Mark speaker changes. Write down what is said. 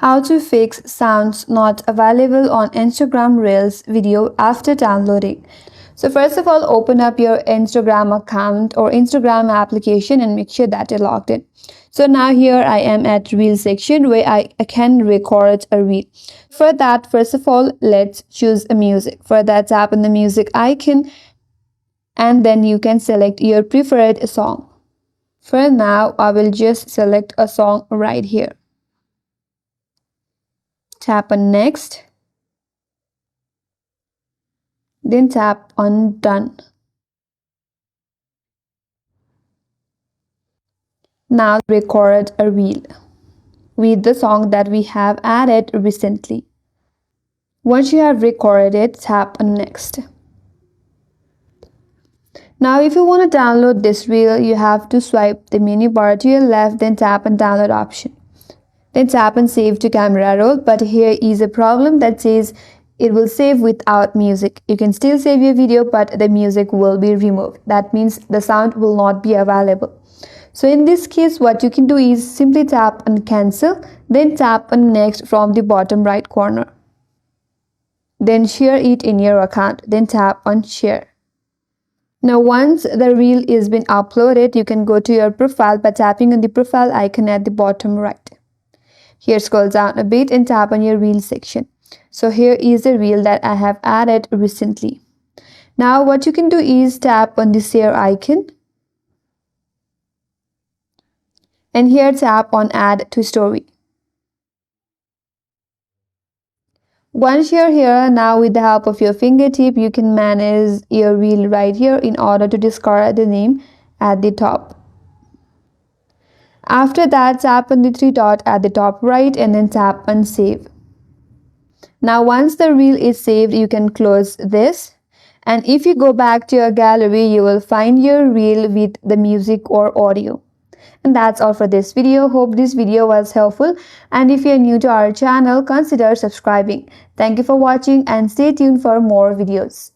Speaker 1: How to fix sounds not available on Instagram Reels video after downloading. So first of all, open up your Instagram account or Instagram application and make sure that you're logged in. So now here I am at Reel section where I can record a reel. For that, first of all, let's choose a music. For that, tap on the music icon and then you can select your preferred song. For now, I will just select a song right here. Tap on next, then tap on done. Now record a reel with the song that we have added recently. Once you have recorded it, tap on next. Now if you want to download this reel, you have to swipe the menu bar to your left, then tap on download option. Then tap on save to camera roll, but here is a problem that says it will save without music. You can still save your video, but the music will be removed. That means the sound will not be available. So in this case, what you can do is simply tap on cancel, then tap on next from the bottom right corner. Then share it in your account, then tap on share. Now once the reel is been uploaded, you can go to your profile by tapping on the profile icon at the bottom right. Here scroll down a bit and tap on your reel section. So here is the reel that I have added recently. Now what you can do is tap on the share icon. And here tap on add to story. Once you're here, now with the help of your fingertip, you can manage your reel right here in order to discard the name at the top. After that, tap on the three dot at the top right and then tap on save. Now once the reel is saved, you can close this. And if you go back to your gallery, you will find your reel with the music or audio. And that's all for this video. Hope this video was helpful. And if you're new to our channel, consider subscribing. Thank you for watching and stay tuned for more videos.